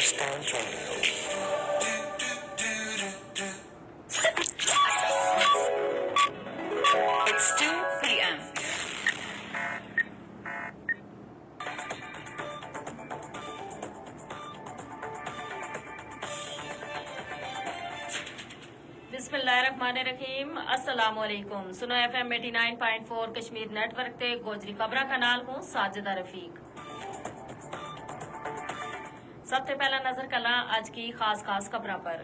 stands on It's 2 p.m. बिस्मिल्लाहिर्रहमानिर्रहीम अस्सलाम वालेकुम। सुनो FM 89.4 कश्मीर नेटवर्क ते गोजरी खबरा कनाल को साजिदा रफीक। सबसे पहला नजर कला आज की खास खबरों पर।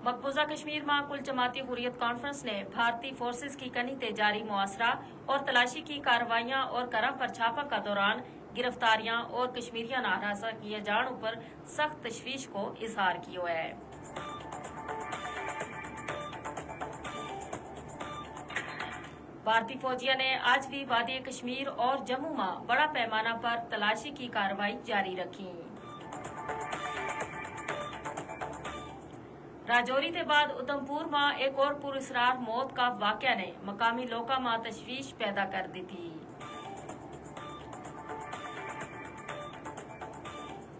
मकबूजा कश्मीर में कुल जमाती हुर्रियत कॉन्फ्रेंस ने भारतीय फोर्सेस की कनी ते जारी मुआसरा और तलाशी की कार्रवाइयां और करम पर छापा का दौरान गिरफ्तारियां और कश्मीरियां नाराजा किए जाने पर सख्त तशवीश को इजहार किया है। भारतीय फौजियों ने आज भी वादी कश्मीर और जम्मू में बड़ा पैमाना पर तलाशी की कार्रवाई जारी रखी। राजौरी के बाद उधमपुर में एक और पुरस्कार मौत का वाकया ने मकामी लोगों में तशवीश पैदा कर दी थी।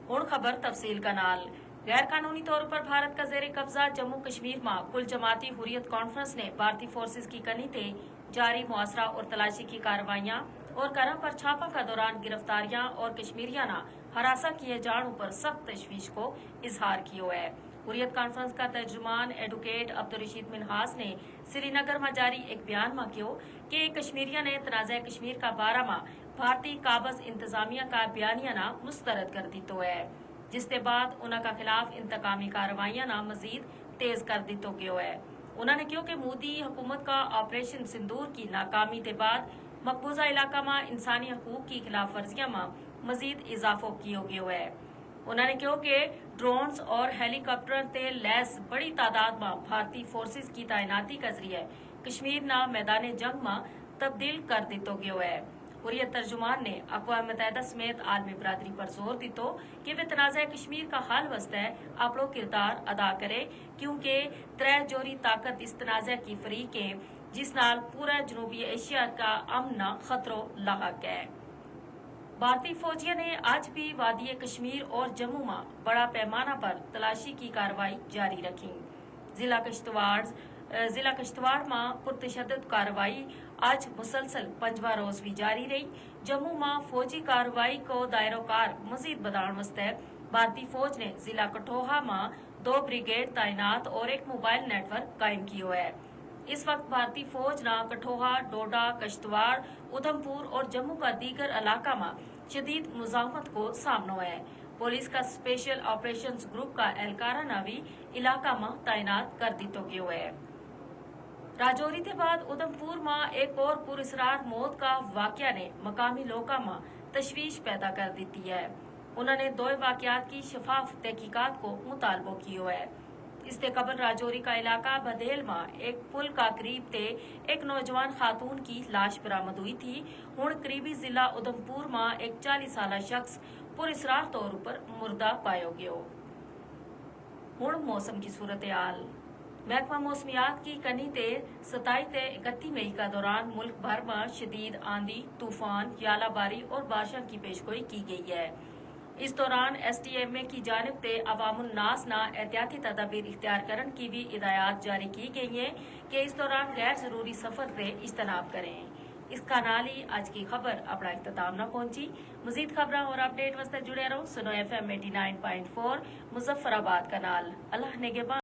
हुण खबर तफसील का नाल। गैर कानूनी तौर पर भारत का जेर कब्जा जम्मू कश्मीर में कुल जमाती हुर्रियत कॉन्फ्रेंस ने भारतीय फोर्सेस की कनी ते जारी मुआसरा और तलाशी की कार्रवाइयां और करम पर छापा का दौरान गिरफ्तारियां और कश्मीरियां ना हरासा किए जाने पर सख्त तशवीश को इजहार किया है। हुर्रियत कॉन्फ्रेंस का तर्जुमान एडवोकेट अब्दुल रशीद मिनहास ने श्रीनगर में जारी एक बयान में कहो कि कश्मीरिया ने तनाज़ा कश्मीर का बारा में भारतीय काबज इंतजामिया का बयानिया ना मुस्तरद कर दितो है, जिसके बाद उनका खिलाफ इंतकामी कार्रवाइयां ना मजीद तेज कर दितो गयो है। उन्होंने कहा कि मोदी हुकूमत का ऑपरेशन सिंदूर की नाकामी के बाद मकबूजा इलाका में इंसानी हकूक की खिलाफ वर्जियां में मजीद इजाफो किया गयो है। उन्होंने कहा कि ड्रोन्स और हेलीकॉप्टर ते लैस बड़ी तादाद में भारतीय फोर्सेस की तैनाती के जरिए कश्मीर ना मैदान जंग में तब्दील कर दितो गयो है। हुर्रियत तर्जुमान ने अक़वाम मुत्तहिदा समेत आलमी बरादरी पर जोर दितो कि वे तनाज़ा कश्मीर का हल वस्ते अपनो किरदार अदा करे, क्योंकि त्रै जोरी ताकत इस तनाज़ा की फरीक है जिस नाल पूरा जनूबी एशिया का अमन खतरो लाक है। भारतीय फौजियों ने आज भी वादी कश्मीर और जम्मू में बड़ा पैमाना पर तलाशी की कार्रवाई जारी रखी। जिला किश्तवाड़ में पुरतशद्दुद कार्रवाई आज मुसलसल 5वां रोज भी जारी रही। जम्मू में फौजी कार्रवाई को दायरोकार मजीद बढ़ाने वास्ते भारतीय फौज ने जिला कठोहा में 2 ब्रिगेड तैनात और एक मोबाइल नेटवर्क कायम किया है। इस वक्त भारतीय फौज ना कठोहा, डोडा, किश्तवाड़, उधमपुर और जम्मू का दीगर इलाका में शदीद मुजामत को सामना है। पुलिस का स्पेशल ऑपरेशंस ग्रुप का एहलकारा ना भी इलाका में तैनात कर दितो गयो है। राजौरी के बाद उधमपुर में एक और पुरस्कार मौत का वाकया ने मकामी लोगों में तशवीश पैदा कर दी है। उन्होंने 2 वाकयात की शफाफ तहकीकात को मुतालबो किया है। इससे कबल राजौरी का इलाका बदेल में एक पुल का करीब ते एक नौजवान खातून की लाश बरामद हुई थी। हुण करीबी जिला उधमपुर में एक 40 साल शख्स पुरस्कार तौर पर मुर्दा पायो गयो। हुण मौसम की सूरत हाल। महकमा मौसमियात की कनी ते 27 ते 31 मई का दौरान मुल्क भर में शदीद आंधी, तूफान, यालाबारी और बारिश की पेशगोई की गई है। इस दौरान STMA की जानिब से अवामुन नास ना एहतियाती तदाबीर इख्तियार करने की भी हिदायत जारी की गई है कि इस दौरान गैर जरूरी सफर से इज्तनाब करें। इसका नाल ही आज की खबर अपना इख्तिताम न पहुंची। मजीद खबर और अपडेट वास्ते जुड़े रहो। सुनो FM 89.4 मुजफ्फराबाद का नाल। अल्लाह नेगेबान।